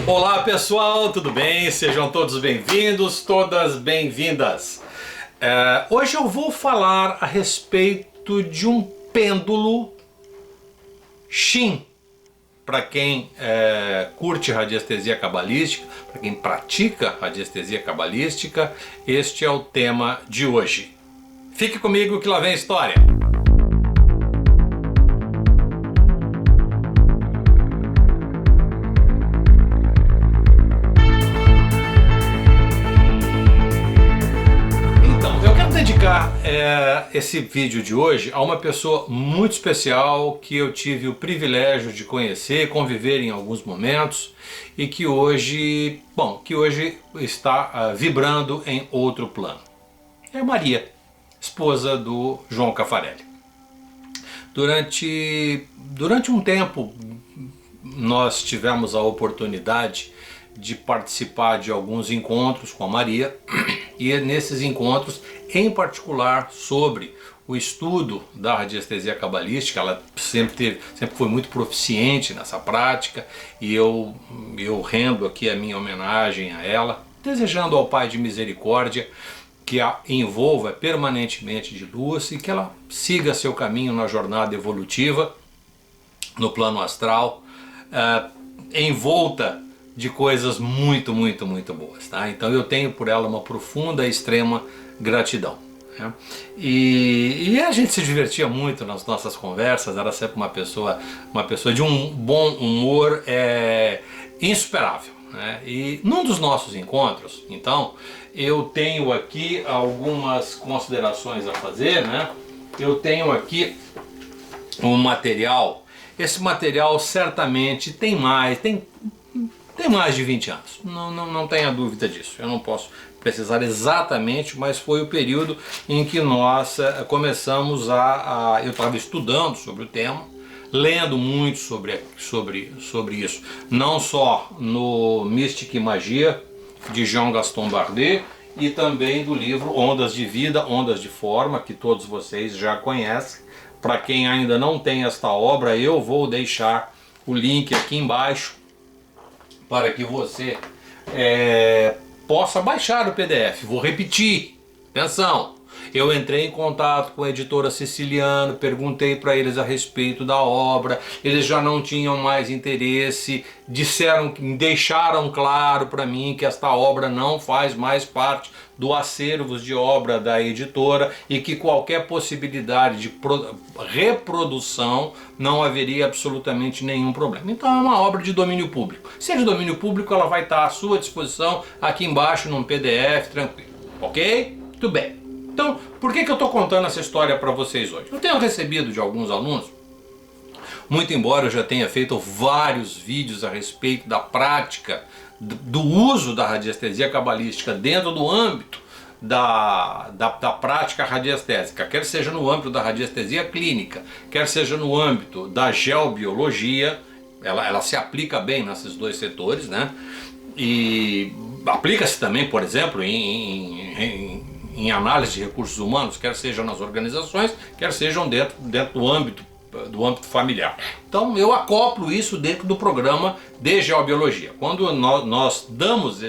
Olá pessoal, tudo bem? Sejam todos bem-vindos, todas bem-vindas. Hoje eu vou falar a respeito de um pêndulo Shin. Para quem curte radiestesia cabalística, para quem pratica radiestesia cabalística, este é o tema de hoje. Fique comigo que lá vem a história. Esse vídeo de hoje a uma pessoa muito especial que eu tive o privilégio de conhecer, conviver em alguns momentos e que hoje está vibrando em outro plano. É Maria, esposa do João Caffarelli. Durante um tempo nós tivemos a oportunidade de participar de alguns encontros com a Maria, e nesses encontros, em particular sobre o estudo da radiestesia cabalística, ela sempre foi muito proficiente nessa prática, e eu rendo aqui a minha homenagem a ela, desejando ao Pai de Misericórdia que a envolva permanentemente de luz e que ela siga seu caminho na jornada evolutiva, no plano astral, envolta de coisas muito boas, tá? Então eu tenho por ela uma profunda e extrema gratidão, né? E a gente se divertia muito nas nossas conversas, era sempre uma pessoa de um bom humor insuperável, né? E num dos nossos encontros, então, eu tenho aqui algumas considerações a fazer, né? Eu tenho aqui um material, esse material certamente tem mais de 20 anos, não tenha dúvida disso. Eu não posso precisar exatamente, mas foi o período em que nós começamos eu estava estudando sobre o tema, lendo muito sobre isso, não só no Mística e Magia, de Jean-Gaston Bardet, e também do livro Ondas de Vida, Ondas de Forma, que todos vocês já conhecem. Para quem ainda não tem esta obra, eu vou deixar o link aqui embaixo, para que você possa baixar o PDF. Vou repetir, atenção, eu entrei em contato com a editora Siciliano, perguntei para eles a respeito da obra, eles já não tinham mais interesse, deixaram claro para mim que esta obra não faz mais parte do acervo de obra da editora e que qualquer possibilidade de reprodução não haveria absolutamente nenhum problema. Então é uma obra de domínio público. Se é de domínio público, ela vai estar à sua disposição aqui embaixo num PDF tranquilo, ok? Tudo bem. Então, por que eu estou contando essa história para vocês hoje? Eu tenho recebido de alguns alunos, muito embora eu já tenha feito vários vídeos a respeito da prática, do uso da radiestesia cabalística dentro do âmbito da prática radiestésica, quer seja no âmbito da radiestesia clínica, quer seja no âmbito da geobiologia, ela se aplica bem nesses dois setores, né? E aplica-se também, por exemplo, em análise de recursos humanos, quer seja nas organizações, quer sejam dentro do âmbito familiar. Então eu acoplo isso dentro do programa de geobiologia. Quando nós damos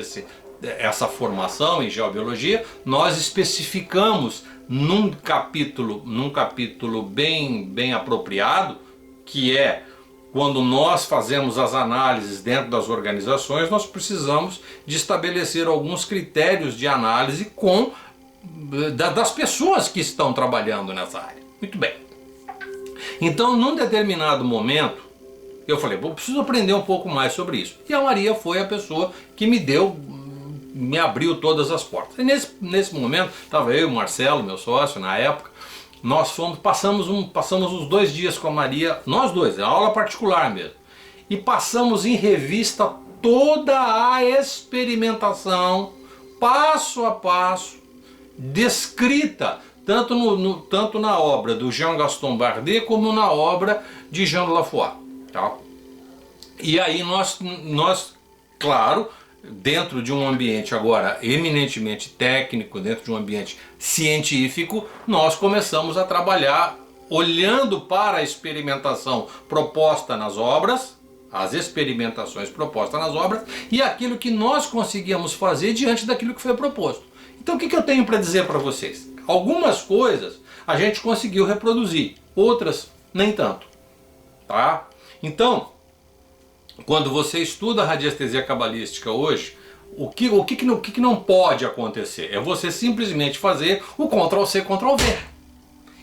essa formação em geobiologia, nós especificamos num capítulo bem apropriado, que é quando nós fazemos as análises dentro das organizações, nós precisamos de estabelecer alguns critérios de análise das pessoas que estão trabalhando nessa área. Muito bem. Então, num determinado momento, eu falei, preciso aprender um pouco mais sobre isso. E a Maria foi a pessoa que me abriu todas as portas. E nesse momento, estava eu e o Marcelo, meu sócio, na época, nós passamos uns 2 dias com a Maria, nós dois, é aula particular mesmo, e passamos em revista toda a experimentação, passo a passo, descrita tanto na obra do Jean-Gaston Bardet como na obra de Jean de La Foix, tá? E aí nós, claro, dentro de um ambiente agora eminentemente técnico, dentro de um ambiente científico, nós começamos a trabalhar olhando para a experimentação proposta nas obras as experimentações propostas nas obras e aquilo que nós conseguíamos fazer diante daquilo que foi proposto. Então o que eu tenho para dizer para vocês? Algumas coisas a gente conseguiu reproduzir, outras nem tanto. Tá? Então, quando você estuda a radiestesia cabalística hoje, o que não pode acontecer? É você simplesmente fazer o Ctrl+C, Ctrl+V.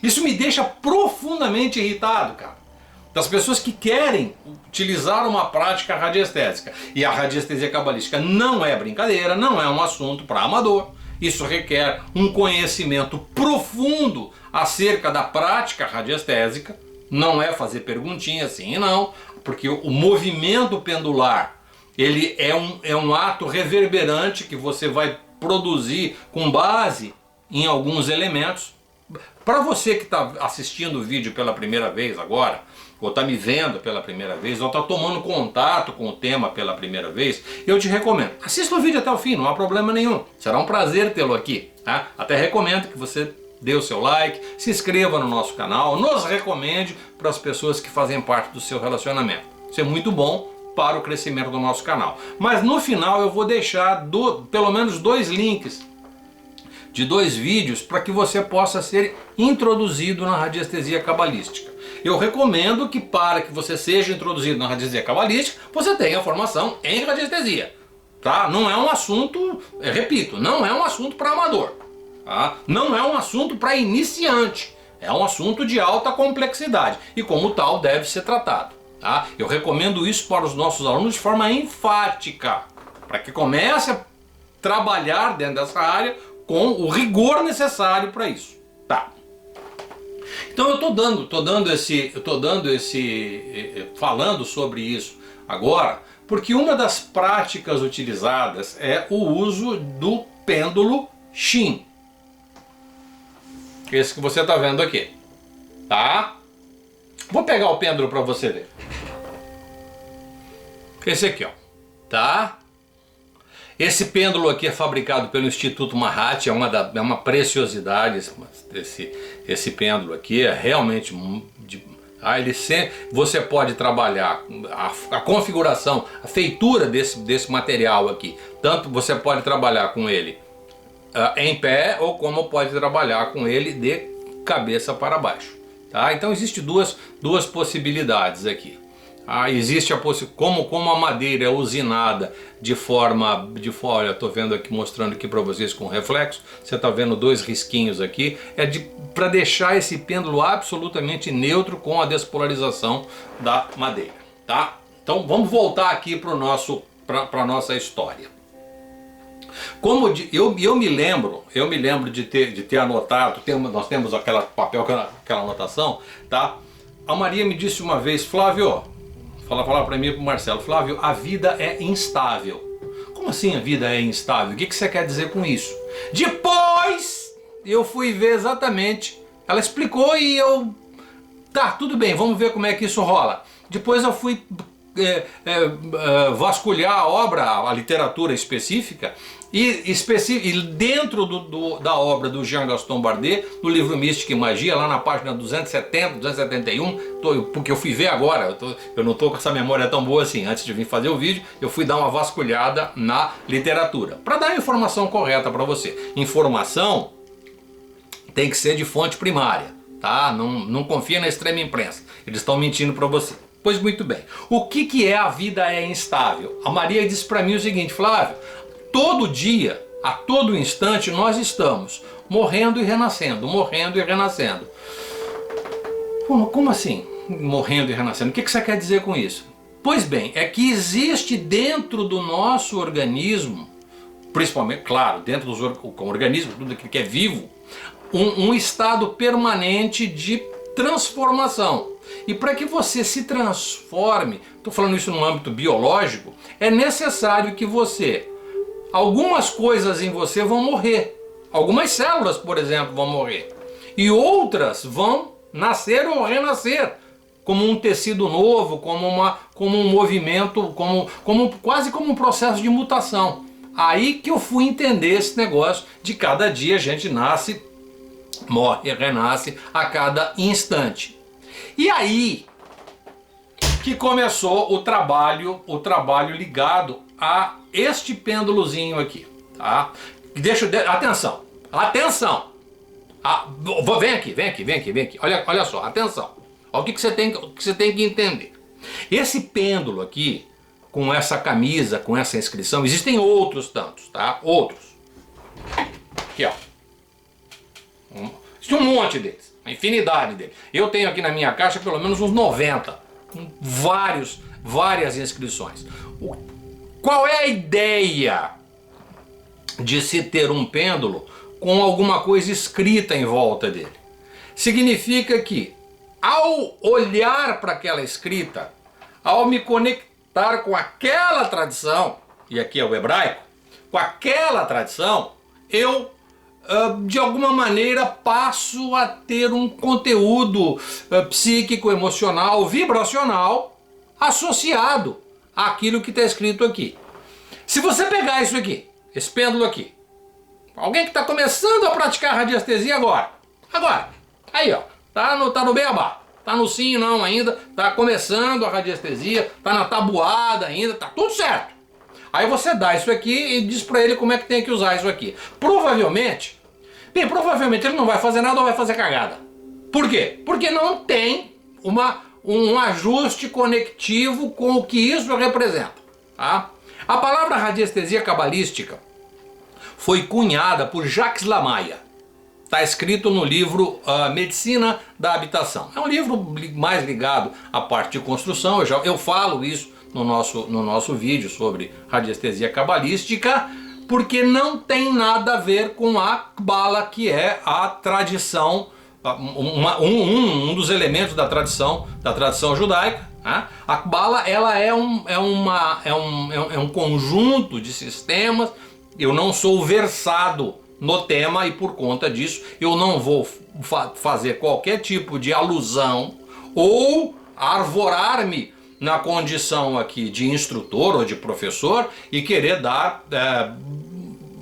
Isso me deixa profundamente irritado, cara. Das pessoas que querem utilizar uma prática radiestésica. E a radiestesia cabalística não é brincadeira, não é um assunto para amador. Isso requer um conhecimento profundo acerca da prática radiestésica. Não é fazer perguntinha assim, não. Porque o movimento pendular, ele é um ato reverberante que você vai produzir com base em alguns elementos. Para você que está assistindo o vídeo pela primeira vez agora, ou está me vendo pela primeira vez, ou está tomando contato com o tema pela primeira vez, eu te recomendo, assista o vídeo até o fim, não há problema nenhum. Será um prazer tê-lo aqui. Tá? Até recomendo que você dê o seu like, se inscreva no nosso canal, nos recomende para as pessoas que fazem parte do seu relacionamento. Isso é muito bom para o crescimento do nosso canal. Mas no final eu vou deixar pelo menos 2 links de 2 vídeos para que você possa ser introduzido na radiestesia cabalística. Eu recomendo que para que você seja introduzido na radiestesia cabalística, você tenha formação em radiestesia. Tá? Não é um assunto, repito, não é um assunto para amador. Tá? Não é um assunto para iniciante. É um assunto de alta complexidade e como tal deve ser tratado. Tá? Eu recomendo isso para os nossos alunos de forma enfática, para que comece a trabalhar dentro dessa área com o rigor necessário para isso. Tá. Então eu falando sobre isso agora, porque uma das práticas utilizadas é o uso do pêndulo Shin. Esse que você está vendo aqui. Tá? Vou pegar o pêndulo para você ver. Esse aqui, ó. Tá? Esse pêndulo aqui é fabricado pelo Instituto Mahat, é uma preciosidade esse pêndulo aqui, é realmente você pode trabalhar a configuração, a feitura desse material aqui, tanto você pode trabalhar com ele em pé ou como pode trabalhar com ele de cabeça para baixo. Tá? Então existem duas possibilidades aqui. Existe a possibilidade, como a madeira é usinada de forma, olha, estou vendo aqui, mostrando aqui para vocês com reflexo, você está vendo 2 risquinhos aqui, para deixar esse pêndulo absolutamente neutro com a despolarização da madeira, tá? Então vamos voltar aqui para a nossa história. Como eu me lembro de ter anotado, nós temos aquela papel, aquela anotação, tá? A Maria me disse uma vez, Flávio, falar para mim e para o Marcelo, Flávio, a vida é instável. Como assim a vida é instável? O que você quer dizer com isso? Depois eu fui ver exatamente, ela explicou e eu, tá, tudo bem, vamos ver como é que isso rola. Depois eu fui vasculhar a obra, a literatura específica, e dentro da obra do Jean Gaston Bardet, no livro Mística e Magia, lá na página 270, 271, porque eu fui ver agora, eu não estou com essa memória tão boa assim, antes de vir fazer o vídeo, eu fui dar uma vasculhada na literatura, para dar a informação correta para você. Informação tem que ser de fonte primária, tá? Não confia na extrema imprensa, eles estão mentindo para você. Pois muito bem, o que é a vida é instável? A Maria disse para mim o seguinte, Flávio, todo dia, a todo instante, nós estamos morrendo e renascendo, morrendo e renascendo. Como assim, morrendo e renascendo? O que você quer dizer com isso? Pois bem, é que existe dentro do nosso organismo, principalmente, claro, dentro do organismo, tudo aquilo que é vivo, um estado permanente de transformação. E para que você se transforme, estou falando isso no âmbito biológico, é necessário que algumas coisas em você vão morrer. Algumas células, por exemplo, vão morrer. E outras vão nascer ou renascer. Como um tecido novo, como um movimento, quase como um processo de mutação. Aí que eu fui entender esse negócio de cada dia a gente nasce, morre e renasce a cada instante. E aí que começou o trabalho ligado a este pêndulozinho aqui, tá? Atenção, atenção! Vem aqui. Olha só, atenção. Olha o que você tem que entender. Esse pêndulo aqui, com essa camisa, com essa inscrição, existem outros tantos, tá? Outros. Aqui, ó. Existe um monte deles, uma infinidade deles. Eu tenho aqui na minha caixa pelo menos uns 90, com várias inscrições. Qual é a ideia de se ter um pêndulo com alguma coisa escrita em volta dele? Significa que, ao olhar para aquela escrita, ao me conectar com aquela tradição, e aqui é o hebraico, com aquela tradição, eu de alguma maneira passo a ter um conteúdo psíquico, emocional, vibracional associado àquilo que está escrito aqui. Se você pegar isso aqui, esse pêndulo aqui, alguém que está começando a praticar radiestesia agora, aí ó, tá no beabá, tá no sim não ainda, tá começando a radiestesia, tá na tabuada ainda, tá tudo certo. Aí você dá isso aqui e diz para ele como é que tem que usar isso aqui. Provavelmente ele não vai fazer nada ou vai fazer cagada. Por quê? Porque não tem um ajuste conectivo com o que isso representa. Tá? A palavra radiestesia cabalística foi cunhada por Jacques Lamaia. Está escrito no livro Medicina da Habitação. É um livro mais ligado à parte de construção. Eu falo isso no nosso vídeo sobre radiestesia cabalística, porque não tem nada a ver com a Kabbalah, que é a tradição, um dos elementos da tradição judaica. Né? A Kabbalah ela é um conjunto de sistemas. Eu não sou versado no tema e por conta disso eu não vou fazer qualquer tipo de alusão ou arvorar-me na condição aqui de instrutor ou de professor e querer dar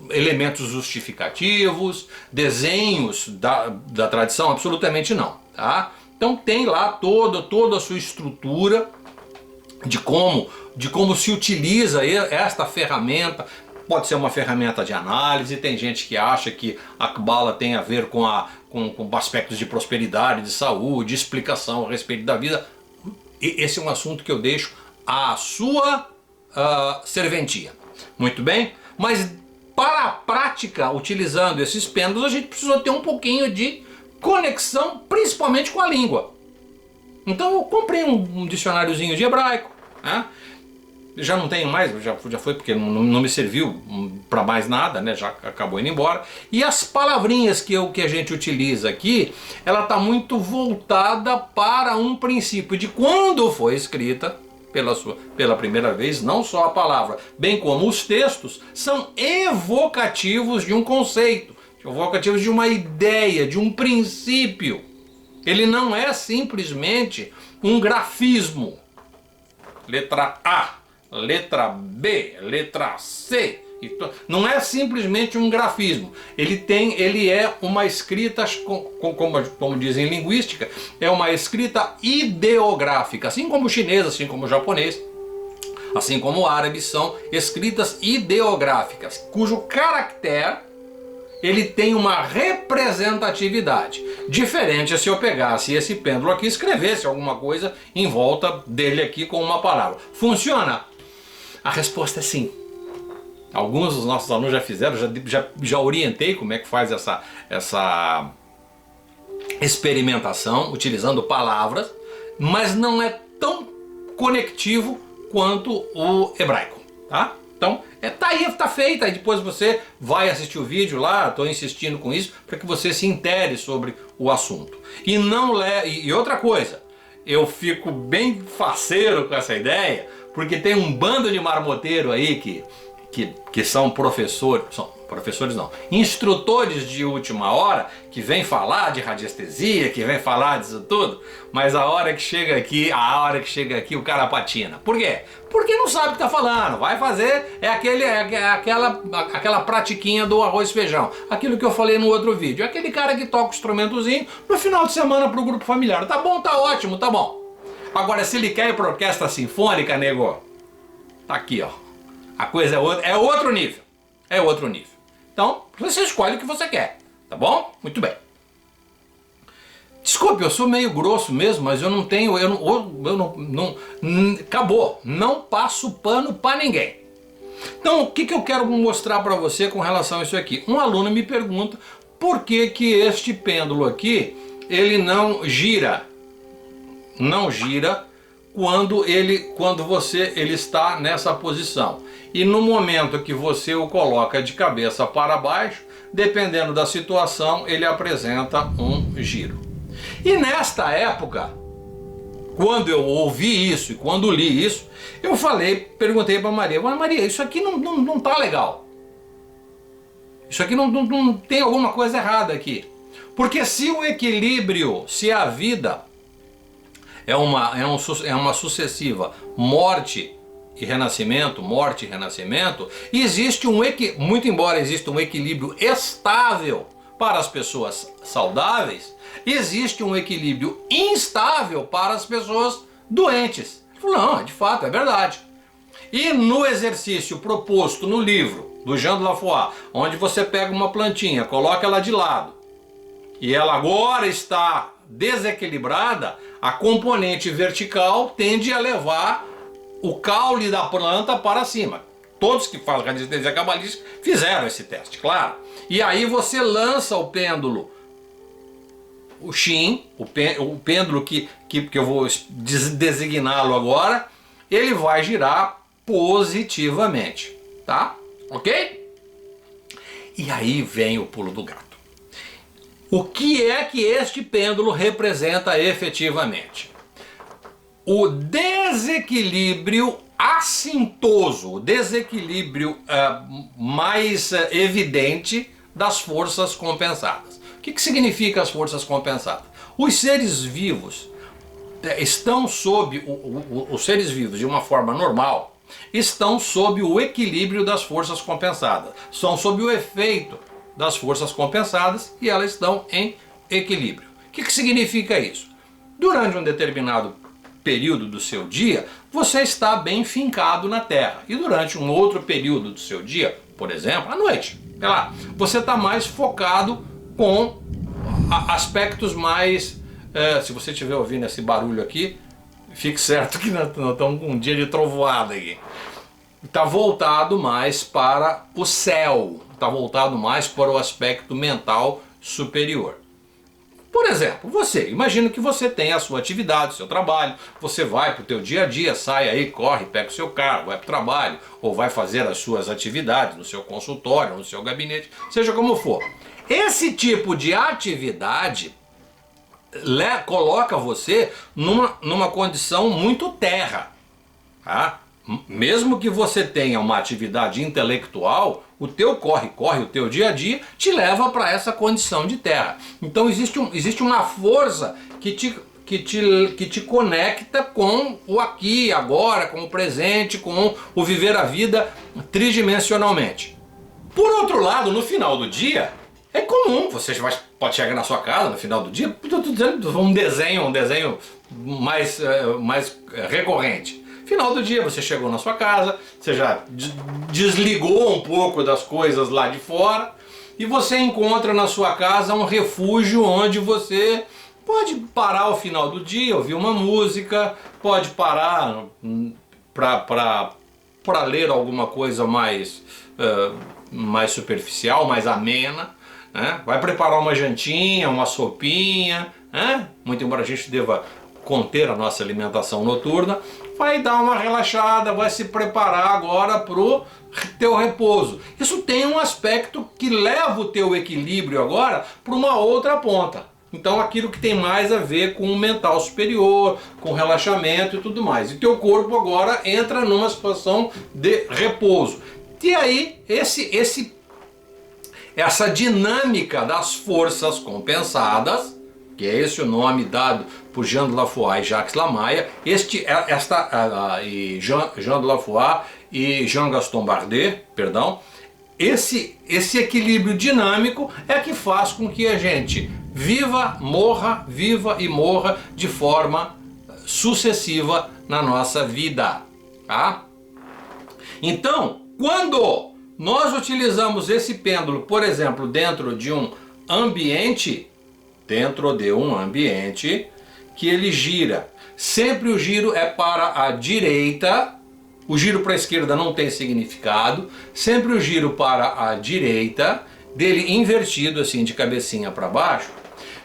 elementos justificativos, desenhos da tradição, absolutamente não. Tá? Então tem lá toda a sua estrutura de como se utiliza esta ferramenta. Pode ser uma ferramenta de análise, tem gente que acha que a Kabbalah tem a ver com aspectos de prosperidade, de saúde, explicação a respeito da vida. Esse é um assunto que eu deixo à sua serventia. Muito bem? Mas para a prática, utilizando esses pêndulos, a gente precisa ter um pouquinho de conexão, principalmente com a língua. Então eu comprei um dicionáriozinho de hebraico, né? Já não tenho mais, já foi porque não me serviu para mais nada, né? Já acabou indo embora. E as palavrinhas que a gente utiliza aqui, ela está muito voltada para um princípio de quando foi escrita pela primeira vez, não só a palavra, bem como os textos, são evocativos de um conceito, evocativos de uma ideia, de um princípio. Ele não é simplesmente um grafismo. Letra A, letra B, letra C. Não é simplesmente um grafismo. Ele é uma escrita, como dizem em linguística, é uma escrita ideográfica. Assim como o chinês, assim como o japonês, assim como o árabe, são escritas ideográficas, cujo caractere ele tem uma representatividade. Diferente se eu pegasse esse pêndulo aqui e escrevesse alguma coisa em volta dele aqui com uma palavra. Funciona? A resposta é sim. Alguns dos nossos alunos já fizeram, já orientei como é que faz essa experimentação utilizando palavras, mas não é tão conectivo quanto o hebraico, tá? Então, tá aí, tá feita, aí depois você vai assistir o vídeo lá, estou insistindo com isso, para que você se intere sobre o assunto. E outra coisa, eu fico bem faceiro com essa ideia, porque tem um bando de marmoteiro aí que são professores não, instrutores de última hora, que vem falar de radiestesia, que vem falar disso tudo, mas a hora que chega aqui o cara patina. Por quê? Porque não sabe o que está falando, vai fazer aquela pratiquinha do arroz e feijão, aquilo que eu falei no outro vídeo, aquele cara que toca o instrumentozinho no final de semana para o grupo familiar. Tá bom, tá ótimo, tá bom. Agora, se ele quer ir para orquestra sinfônica, nego, tá aqui, ó. A coisa é outro nível. É outro nível. Então, você escolhe o que você quer, tá bom? Muito bem. Desculpe, eu sou meio grosso mesmo, mas eu não tenho, acabou, não passo pano para ninguém. Então, o que eu quero mostrar para você com relação a isso aqui? Um aluno me pergunta por que que este pêndulo aqui, ele não gira quando ele está nessa posição. E no momento que você o coloca de cabeça para baixo, dependendo da situação, ele apresenta um giro. E nesta época, quando eu ouvi isso e quando li isso, eu perguntei para Maria, mas Maria, isso aqui não tá legal. Isso aqui não tem alguma coisa errada aqui. Porque se o equilíbrio, se a vida é uma sucessiva morte e renascimento, existe muito embora exista um equilíbrio estável para as pessoas saudáveis, existe um equilíbrio instável para as pessoas doentes. Ele falou, não, de fato, é verdade. E no exercício proposto no livro do Jean de La Foix, onde você pega uma plantinha, coloca ela de lado, e ela agora está desequilibrada, a componente vertical tende a levar o caule da planta para cima. Todos que fazem radiestesia cabalística fizeram esse teste, claro. E aí você lança o pêndulo, o Shin, o pêndulo que eu vou designá-lo agora, ele vai girar positivamente, tá? Ok? E aí vem o pulo do gato. O que é que este pêndulo representa efetivamente? O desequilíbrio assintoso, o desequilíbrio mais evidente das forças compensadas. O que significa as forças compensadas? Os seres vivos estão sob, os seres vivos de uma forma normal, estão sob o equilíbrio das forças compensadas, são sob o efeito das forças compensadas e elas estão em equilíbrio. O que significa isso? Durante um determinado período do seu dia, você está bem fincado na Terra. E durante um outro período do seu dia, por exemplo, à noite, sei lá, você está mais focado com aspectos mais... se você estiver ouvindo esse barulho aqui, fique certo que nós estamos com um dia de trovoada aqui. Está voltado mais para o céu, está voltado mais para o aspecto mental superior. Por exemplo, imagina que você tem a sua atividade, o seu trabalho, você vai para o teu dia a dia, sai aí, corre, pega o seu carro, vai para o trabalho, ou vai fazer as suas atividades no seu consultório, no seu gabinete, seja como for. Esse tipo de atividade coloca você numa condição muito terra, tá? Mesmo que você tenha uma atividade intelectual, o teu corre-corre, o teu dia a dia te leva para essa condição de terra. Então existe uma força que te conecta com o aqui, agora, com o presente, com o viver a vida tridimensionalmente. Por outro lado, no final do dia, é comum, você pode chegar na sua casa no final do dia, estou dizendo um desenho mais recorrente. Final do dia você chegou na sua casa, você já desligou um pouco das coisas lá de fora e você encontra na sua casa um refúgio onde você pode parar ao final do dia, ouvir uma música, pode parar para ler alguma coisa mais superficial, mais amena, né? Vai preparar uma jantinha, uma sopinha, né? Muito embora a gente deva conter a nossa alimentação noturna, vai dar uma relaxada, vai se preparar agora para o teu repouso. Isso tem um aspecto que leva o teu equilíbrio agora para uma outra ponta. Então aquilo que tem mais a ver com o mental superior, com relaxamento e tudo mais. E teu corpo agora entra numa situação de repouso. E aí essa dinâmica das forças compensadas, que é esse o nome dado por Jean de La Foix e Jacques Lamaille, Jean de La Foix e Jean-Gaston Bardet, perdão, esse equilíbrio dinâmico é que faz com que a gente viva e morra de forma sucessiva na nossa vida, tá? Então, quando nós utilizamos esse pêndulo, por exemplo, dentro de um ambiente, que ele gira, sempre o giro é para a direita, o giro para a esquerda não tem significado, sempre o giro para a direita, dele invertido assim de cabecinha para baixo,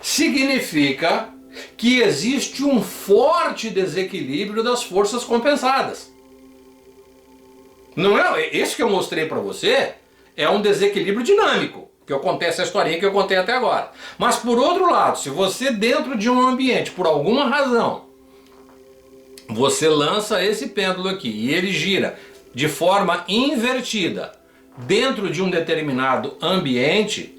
significa que existe um forte desequilíbrio das forças compensadas. Não é esse que eu mostrei para você, é um desequilíbrio dinâmico, que eu contei essa historinha que eu contei até agora. Mas por outro lado, se você dentro de um ambiente, por alguma razão, você lança esse pêndulo aqui e ele gira de forma invertida dentro de um determinado ambiente,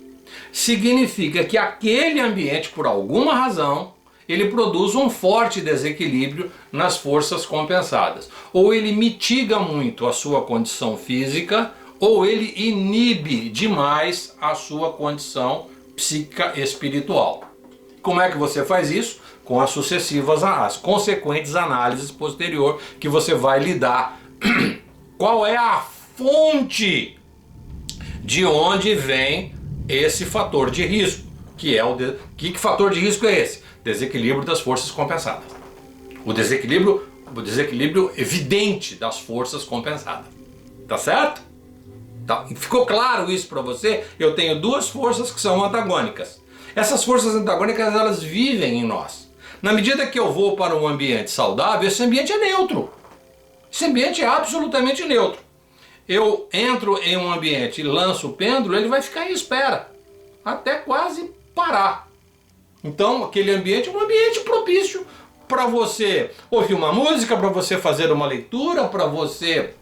significa que aquele ambiente, por alguma razão, ele produz um forte desequilíbrio nas forças compensadas. Ou ele mitiga muito a sua condição física, ou ele inibe demais a sua condição psíquica espiritual. Como é que você faz isso? Com as sucessivas, as consequentes análises posterior que você vai lidar. Qual é a fonte de onde vem esse fator de risco? Que fator de risco é esse? Desequilíbrio das forças compensadas. O desequilíbrio evidente das forças compensadas. Tá certo? Tá. Ficou claro isso para você? Eu tenho duas forças que são antagônicas. Essas forças antagônicas, elas vivem em nós. Na medida que eu vou para um ambiente saudável, esse ambiente é neutro. Esse ambiente é absolutamente neutro. Eu entro em um ambiente e lanço o pêndulo, ele vai ficar em espera, até quase parar. Então, aquele ambiente é um ambiente propício para você ouvir uma música, para você fazer uma leitura, para você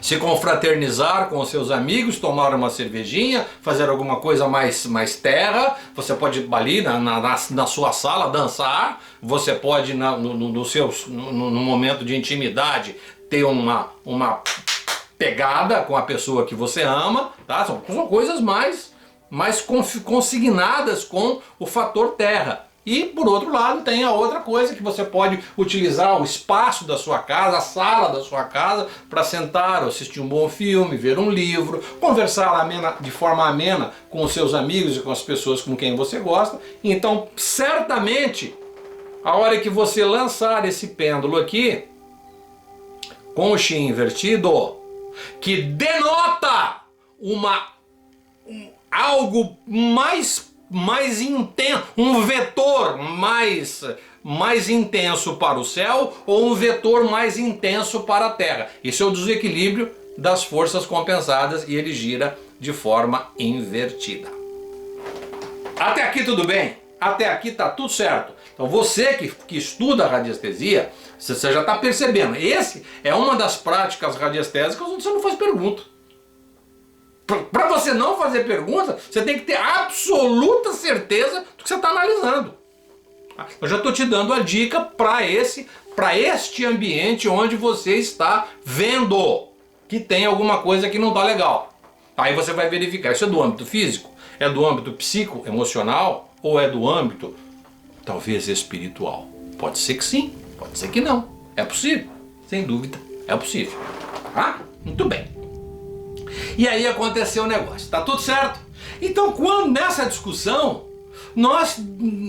se confraternizar com os seus amigos, tomar uma cervejinha, fazer alguma coisa mais terra. Você pode ali na sua sala dançar, você pode no momento de intimidade ter uma pegada com a pessoa que você ama, tá? São coisas mais consignadas com o fator terra. E por outro lado tem a outra coisa, que você pode utilizar o espaço da sua casa, a sala da sua casa, para sentar, assistir um bom filme, ver um livro, conversar de forma amena com os seus amigos e com as pessoas com quem você gosta. Então, certamente, a hora que você lançar esse pêndulo aqui, com o chi invertido, que denota algo mais intenso, um vetor mais intenso para o céu ou um vetor mais intenso para a Terra. Isso é o desequilíbrio das forças compensadas e ele gira de forma invertida. Até aqui tudo bem? Até aqui tá tudo certo. Então você que estuda radiestesia, você já está percebendo. Esse é uma das práticas radiestésicas onde você não faz pergunta. Para você não fazer pergunta, você tem que ter absoluta certeza do que você está analisando. Eu já estou te dando a dica para este ambiente onde você está vendo que tem alguma coisa que não está legal. Aí você vai verificar, isso é do âmbito físico? É do âmbito psico-emocional? Ou é do âmbito, talvez, espiritual? Pode ser que sim, pode ser que não. É possível, sem dúvida, é possível. Ah, muito bem. E aí aconteceu o negócio, tá tudo certo? Então, nessa discussão,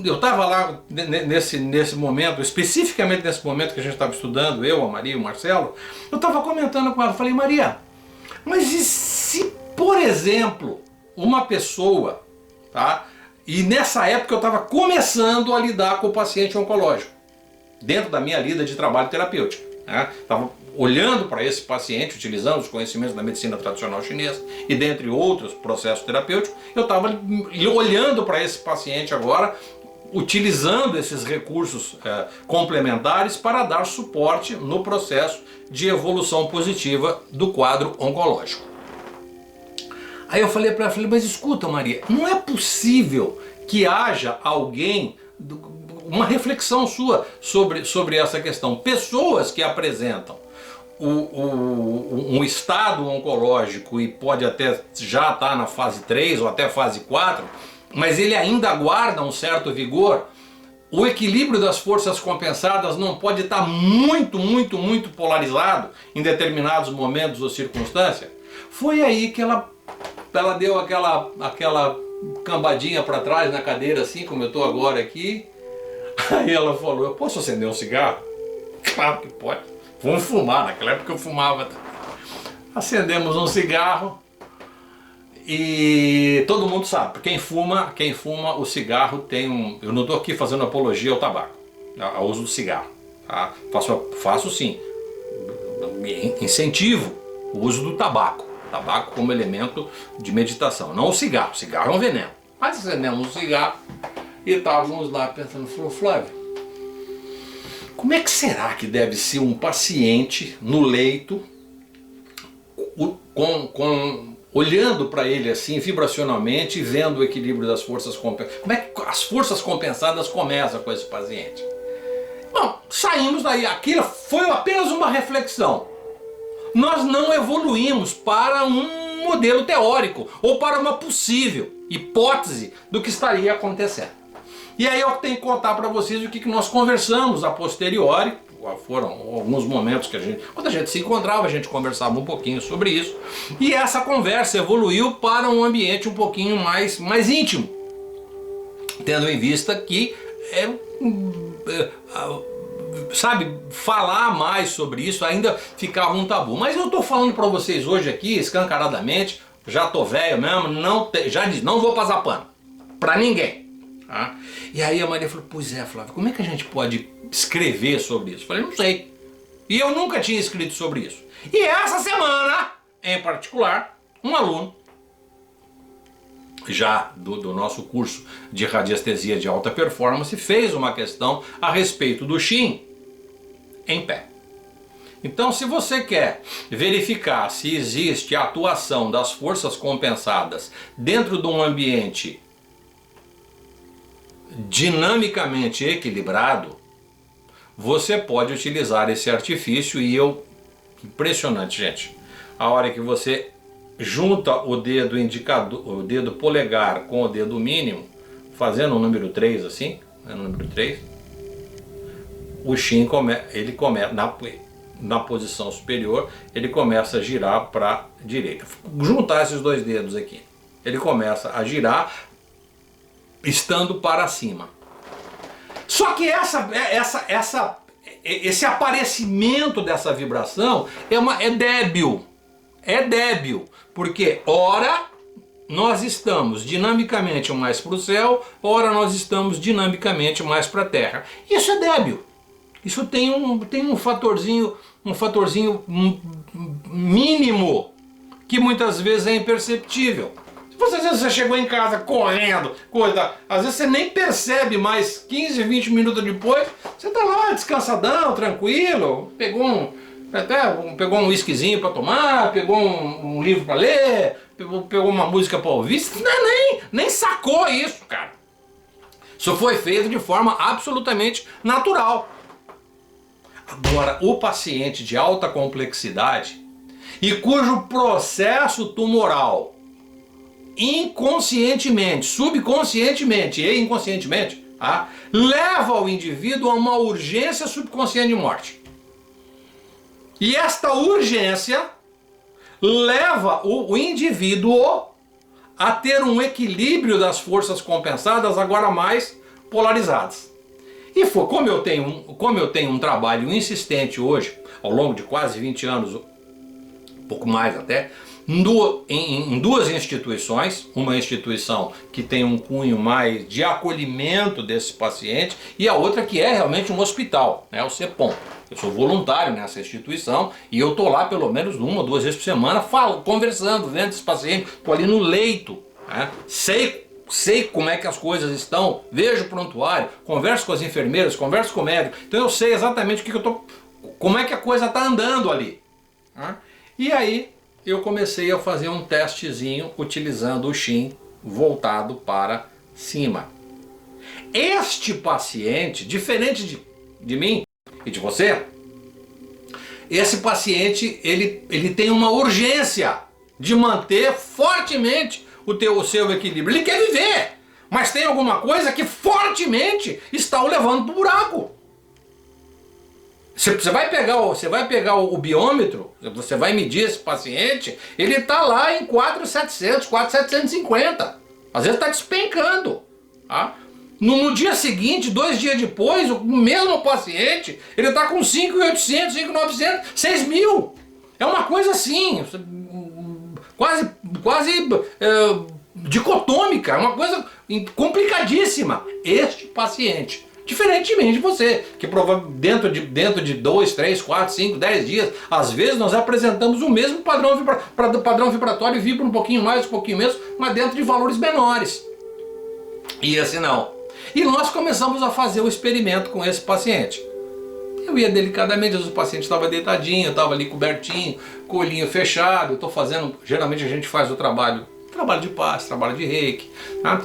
eu estava lá nesse momento, especificamente nesse momento que a gente estava estudando, eu, a Maria e o Marcelo, eu estava comentando com ela, falei, Maria, mas e se, por exemplo, uma pessoa, tá? E nessa época eu estava começando a lidar com o paciente oncológico, dentro da minha lida de trabalho terapêutico, né? Estava olhando para esse paciente, utilizando os conhecimentos da medicina tradicional chinesa e dentre outros processos terapêuticos, eu estava olhando para esse paciente agora, utilizando esses recursos complementares para dar suporte no processo de evolução positiva do quadro oncológico. Aí eu falei para ela, mas escuta, Maria, não é possível que haja alguém, uma reflexão sua sobre essa questão, pessoas que apresentam um estado oncológico e pode até já estar na fase 3 ou até fase 4, mas ele ainda guarda um certo vigor, o equilíbrio das forças compensadas não pode estar muito polarizado em determinados momentos ou circunstâncias. Foi aí que ela deu aquela cambadinha para trás na cadeira, assim como eu estou agora aqui. Aí ela falou: eu posso acender um cigarro? Claro que pode. Vamos fumar, naquela época eu fumava. Acendemos um cigarro. E todo mundo sabe, quem fuma o cigarro tem um... Eu não estou aqui fazendo apologia ao tabaco, ao uso do cigarro, tá? Faço sim, incentivo o uso do tabaco como elemento de meditação, não o cigarro é um veneno. Mas acendemos um cigarro e estávamos lá pensando, falou: Flávio, como é que será que deve ser um paciente no leito olhando para ele assim, vibracionalmente, vendo o equilíbrio das forças compensadas? Como é que as forças compensadas começam com esse paciente? Bom, saímos daí, aquilo foi apenas uma reflexão. Nós não evoluímos para um modelo teórico, ou para uma possível hipótese do que estaria acontecendo. E aí eu tenho que contar para vocês o que nós conversamos a posteriori. Foram alguns momentos que quando a gente se encontrava, a gente conversava um pouquinho sobre isso. E essa conversa evoluiu para um ambiente um pouquinho mais íntimo. Tendo em vista que, sabe, falar mais sobre isso ainda ficava um tabu. Mas eu estou falando para vocês hoje aqui, escancaradamente, já tô velho mesmo, já disse, não vou passar pano para ninguém. Tá? E aí a Maria falou: pois é, Flávio, como é que a gente pode escrever sobre isso? Eu falei: não sei. E eu nunca tinha escrito sobre isso. E essa semana, em particular, um aluno já do nosso curso de radiestesia de alta performance fez uma questão a respeito do Shin em pé. Então, se você quer verificar se existe a atuação das forças compensadas dentro de um ambiente dinamicamente equilibrado, você pode utilizar esse artifício. E impressionante, gente, a hora que você junta o dedo indicador, o dedo polegar com o dedo mínimo, fazendo o número 3 assim, o número 3, o Shin ele começa na posição superior, ele começa a girar para a direita. Juntar esses dois dedos aqui, ele começa a girar estando para cima. Só que esse aparecimento dessa vibração é débil. É débil, porque ora nós estamos dinamicamente mais para o céu, ora nós estamos dinamicamente mais para a terra. Isso é débil. Isso tem um fatorzinho mínimo que muitas vezes é imperceptível. Às vezes você chegou em casa correndo, às vezes você nem percebe, mais 15, 20 minutos depois, você está lá descansadão, tranquilo, pegou um whiskyzinho para tomar, pegou um livro para ler, pegou uma música para ouvir, você nem sacou isso, cara. Isso foi feito de forma absolutamente natural. Agora, o paciente de alta complexidade e cujo processo tumoral inconscientemente, subconscientemente e inconscientemente, leva o indivíduo a uma urgência subconsciente de morte. E esta urgência leva o indivíduo a ter um equilíbrio das forças compensadas, agora mais polarizadas. E como eu tenho um trabalho insistente hoje, ao longo de quase 20 anos, um pouco mais até, em duas instituições, uma instituição que tem um cunho mais de acolhimento desse paciente e a outra que é realmente um hospital, né, o CEPOM. Eu sou voluntário nessa instituição e eu estou lá pelo menos 1 ou 2 vezes por semana, conversando, vendo esse paciente, estou ali no leito, né, sei como é que as coisas estão, vejo o prontuário, converso com as enfermeiras, converso com o médico, então eu sei exatamente como é que a coisa está andando ali. Né? E aí eu comecei a fazer um testezinho utilizando o Shin voltado para cima. Este paciente, diferente de mim e de você, esse paciente ele tem uma urgência de manter fortemente o seu equilíbrio. Ele quer viver, mas tem alguma coisa que fortemente está o levando para o buraco. Você vai pegar o biômetro, você vai medir esse paciente, ele está lá em 4.700, 4.750. Às vezes está despencando. Tá? No dia seguinte, 2 dias depois, o mesmo paciente, ele está com 5.800, 5.900, 6.000. É uma coisa assim, quase dicotômica, é uma coisa complicadíssima. Este paciente. Diferentemente de você, que dentro de 2, 3, 4, 5, 10 dias, às vezes nós apresentamos o mesmo padrão vibratório e vibra um pouquinho mais, um pouquinho menos, mas dentro de valores menores. E assim não. E nós começamos a fazer o experimento com esse paciente. Eu ia delicadamente, o paciente estava deitadinho, estava ali cobertinho, com o olhinho fechado. Eu estou fazendo, geralmente a gente faz o trabalho de paz, trabalho de reiki, né?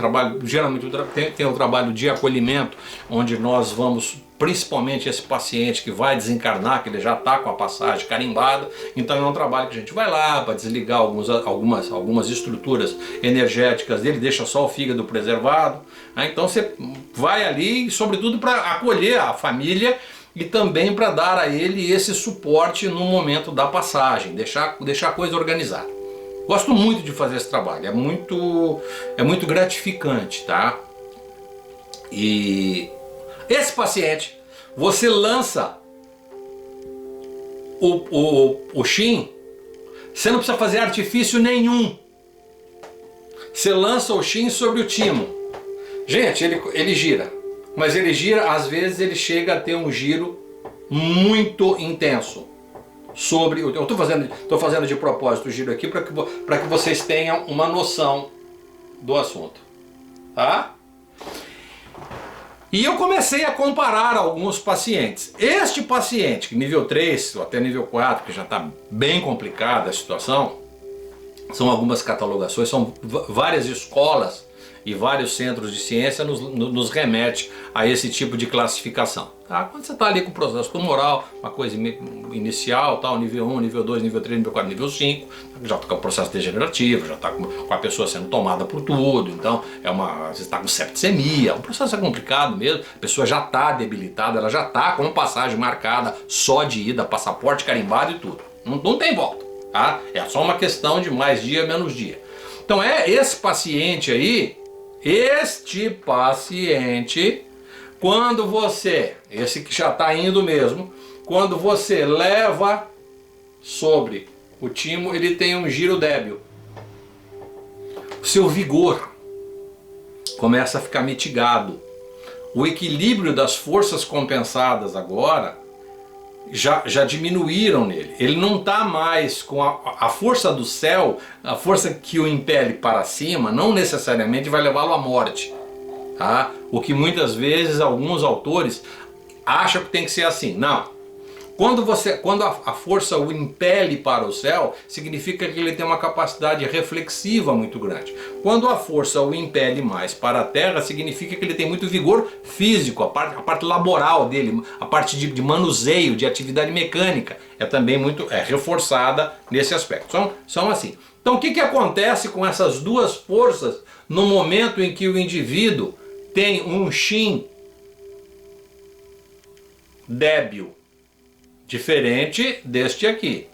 Geralmente tem o trabalho de acolhimento, onde nós vamos, principalmente esse paciente que vai desencarnar, que ele já está com a passagem carimbada, então é um trabalho que a gente vai lá para desligar algumas estruturas energéticas dele, deixa só o fígado preservado, né? Então você vai ali, sobretudo para acolher a família e também para dar a ele esse suporte no momento da passagem, deixar a coisa organizada. Gosto muito de fazer esse trabalho, é muito gratificante, tá? E esse paciente, você lança o Shin, você não precisa fazer artifício nenhum. Você lança o Shin sobre o timo. Gente, ele gira, mas ele gira, às vezes ele chega a ter um giro muito intenso. Eu estou fazendo de propósito o giro aqui para que vocês tenham uma noção do assunto, tá? E eu comecei a comparar alguns pacientes. Este paciente, nível 3 ou até nível 4, que já está bem complicada a situação, são algumas catalogações, são várias escolas e vários centros de ciência nos remete a esse tipo de classificação. Tá? Quando você está ali com o processo tumoral, uma coisa inicial, tal, nível 1, nível 2, nível 3, nível 4, nível 5, já está com o processo degenerativo, já está com a pessoa sendo tomada por tudo, então você está com septicemia, o processo é complicado mesmo, a pessoa já está debilitada, ela já está com passagem marcada, só de ida, passaporte carimbado e tudo. Não tem volta, tá? É só uma questão de mais dia, menos dia. Então esse paciente aí, quando esse que já está indo mesmo, quando você leva sobre o timo, ele tem um giro débil. O seu vigor começa a ficar mitigado. O equilíbrio das forças compensadas agora já diminuíram nele. Ele não está mais com a força do céu, a força que o impele para cima, não necessariamente vai levá-lo à morte. Tá? O que muitas vezes alguns autores acham que tem que ser assim. Não. Quando a força o impele para o céu, significa que ele tem uma capacidade reflexiva muito grande. Quando a força o impele mais para a terra, significa que ele tem muito vigor físico, a parte laboral dele, a parte de manuseio, de atividade mecânica, é também muito reforçada nesse aspecto. São assim. Então o que acontece com essas duas forças no momento em que o indivíduo tem um Shin débil? Diferente deste aqui.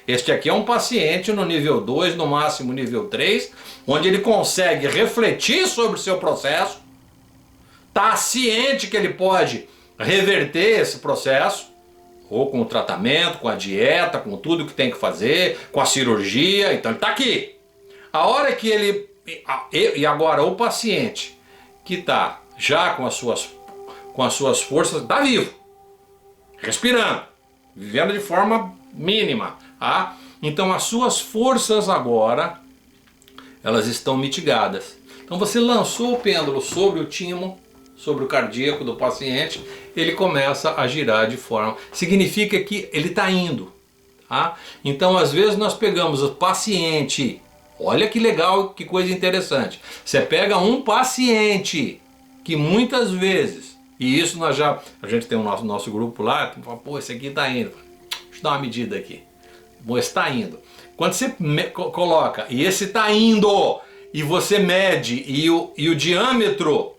Este aqui é um paciente no nível 2, no máximo nível 3, onde ele consegue refletir sobre o seu processo, está ciente que ele pode reverter esse processo, ou com o tratamento, com a dieta, com tudo que tem que fazer, com a cirurgia, então ele está aqui. A hora que e agora o paciente que está já com as suas forças, está vivo, respirando, vivendo de forma mínima, tá? Então as suas forças agora, elas estão mitigadas. Então você lançou o pêndulo sobre o timo, sobre o cardíaco do paciente, ele começa a girar de forma, significa que ele está indo, tá? Então às vezes nós pegamos o paciente, olha que legal, que coisa interessante, você pega um paciente que muitas vezes, e isso a gente tem o nosso grupo lá, pô, esse aqui está indo, deixa eu dar uma medida aqui, está indo. Quando você coloca, e esse está indo, e você mede e o diâmetro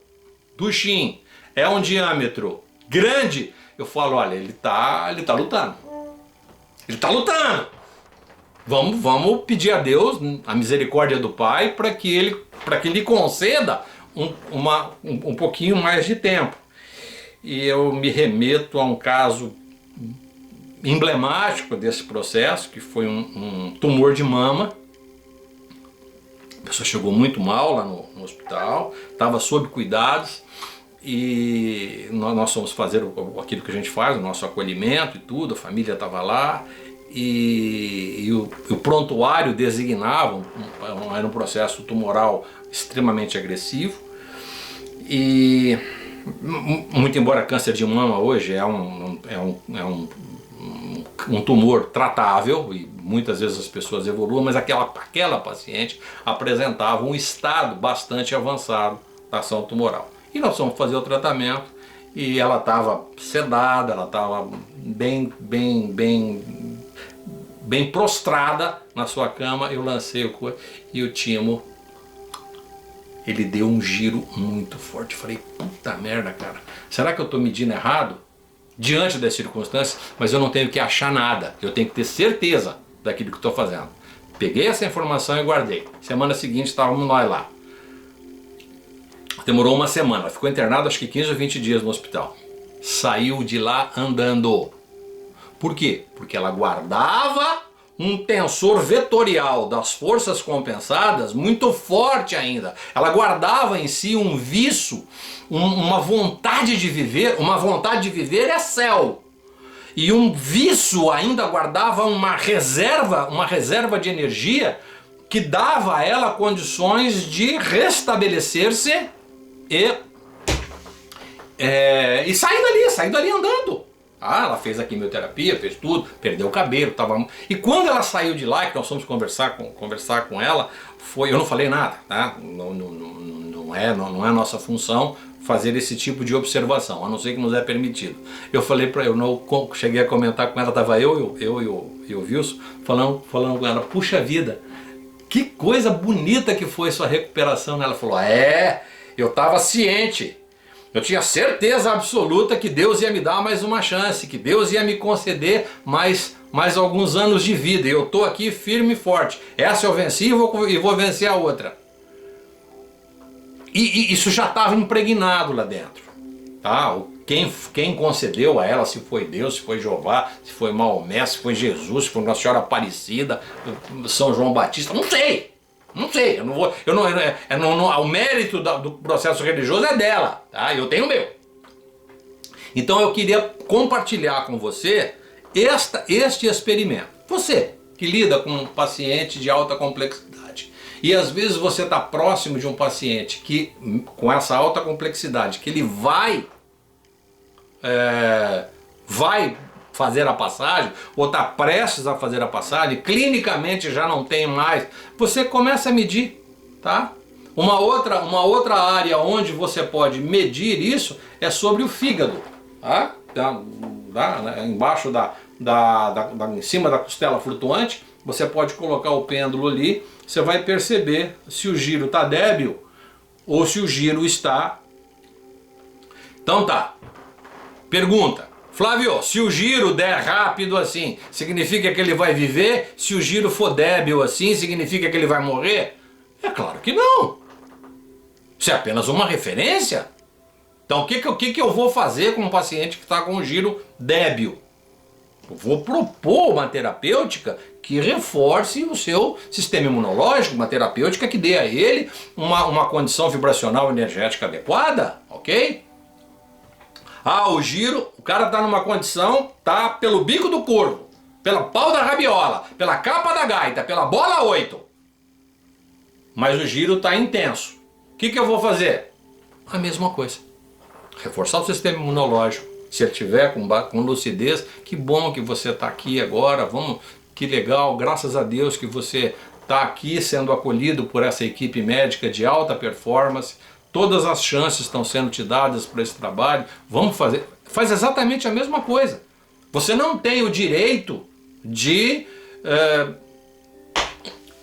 do Shin é um diâmetro grande, eu falo, olha, ele tá lutando. Ele tá lutando. Vamos pedir a Deus a misericórdia do Pai para que ele conceda um pouquinho mais de tempo. E eu me remeto a um caso emblemático desse processo, que foi um tumor de mama. A pessoa chegou muito mal lá no hospital, estava sob cuidados, e nós fomos fazer aquilo que a gente faz, o nosso acolhimento e tudo, a família estava lá, e o prontuário designava, era um processo tumoral extremamente agressivo, e muito embora câncer de mama hoje é um tumor tratável e muitas vezes as pessoas evoluem, mas aquela paciente apresentava um estado bastante avançado da ação tumoral. E nós fomos fazer o tratamento e ela estava sedada, ela estava bem prostrada na sua cama. Eu lancei o corpo e o timo, ele deu um giro muito forte. Eu falei, puta merda, cara, será que eu estou medindo errado? Diante das circunstâncias, mas eu não tenho que achar nada, eu tenho que ter certeza daquilo que estou fazendo. Peguei essa informação e guardei. Semana seguinte estávamos nós lá. Demorou uma semana, ela ficou internada acho que 15 ou 20 dias no hospital. Saiu de lá andando. Por quê? Porque ela guardava um tensor vetorial das forças compensadas muito forte ainda. Ela guardava em si um vício, uma vontade de viver. Uma vontade de viver é céu. E um vício ainda guardava uma reserva de energia que dava a ela condições de restabelecer-se e sair dali andando. Ela fez a quimioterapia, fez tudo, perdeu o cabelo, tava... E quando ela saiu de lá, que nós fomos conversar com ela, eu não falei nada, tá? Não é nossa função fazer esse tipo de observação, a não ser que nos é permitido. Eu falei para cheguei a comentar com ela, tava eu e o Wilson falando com ela, puxa vida, que coisa bonita que foi sua recuperação. Ela falou, eu estava ciente. Eu tinha certeza absoluta que Deus ia me dar mais uma chance, que Deus ia me conceder mais alguns anos de vida. E eu estou aqui firme e forte. Essa eu venci e vou vencer a outra. E isso já estava impregnado lá dentro. Tá? Quem concedeu a ela, se foi Deus, se foi Jeová, se foi Maomé, se foi Jesus, se foi Nossa Senhora Aparecida, São João Batista, não sei. Não sei, o mérito do processo religioso é dela, tá? Eu tenho o meu. Então eu queria compartilhar com você este experimento. Você que lida com um paciente de alta complexidade e às vezes você está próximo de um paciente que com essa alta complexidade, que ele vai fazer a passagem, ou está prestes a fazer a passagem, clinicamente já não tem mais, você começa a medir, tá? Uma outra área onde você pode medir isso é sobre o fígado, tá? Embaixo em cima da costela flutuante, você pode colocar o pêndulo ali, você vai perceber se o giro está débil ou se o giro está... Então tá, pergunta. Flávio, se o giro der rápido assim, significa que ele vai viver? Se o giro for débil assim, significa que ele vai morrer? É claro que não. Isso é apenas uma referência. Então o que eu vou fazer com um paciente que está com um giro débil? Eu vou propor uma terapêutica que reforce o seu sistema imunológico, uma terapêutica que dê a ele uma condição vibracional energética adequada, ok? O giro, o cara está numa condição, tá pelo bico do corvo, pela pau da rabiola, pela capa da gaita, pela bola 8. Mas o giro está intenso. O que eu vou fazer? A mesma coisa. Reforçar o sistema imunológico. Se ele tiver com lucidez, que bom que você está aqui agora, que legal, graças a Deus que você está aqui sendo acolhido por essa equipe médica de alta performance. Todas as chances estão sendo te dadas para esse trabalho. Vamos fazer. Faz exatamente a mesma coisa. Você não tem o direito de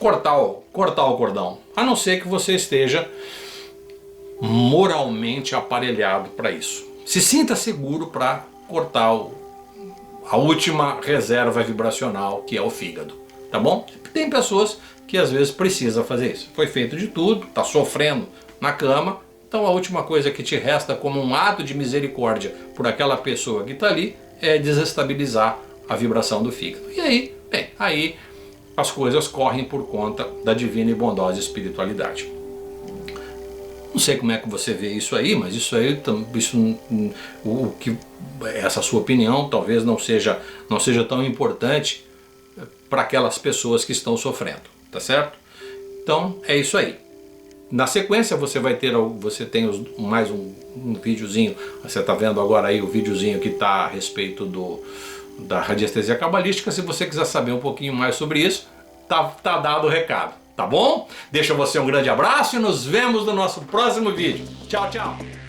cortar o cordão, a não ser que você esteja moralmente aparelhado para isso. Se sinta seguro para cortar a última reserva vibracional, que é o fígado, tá bom? Tem pessoas que às vezes precisa fazer isso. Foi feito de tudo, está sofrendo na cama, então a última coisa que te resta como um ato de misericórdia por aquela pessoa que está ali é desestabilizar a vibração do fígado. E aí, bem, aí as coisas correm por conta da divina e bondosa espiritualidade. Não sei como é que você vê isso aí, mas essa sua opinião talvez não seja tão importante para aquelas pessoas que estão sofrendo, tá certo? Então é isso aí. Na sequência você tem mais um videozinho, você está vendo agora aí o videozinho que está a respeito da radiestesia cabalística. Se você quiser saber um pouquinho mais sobre isso, tá dado o recado, tá bom? Deixa você um grande abraço e nos vemos no nosso próximo vídeo. Tchau, tchau!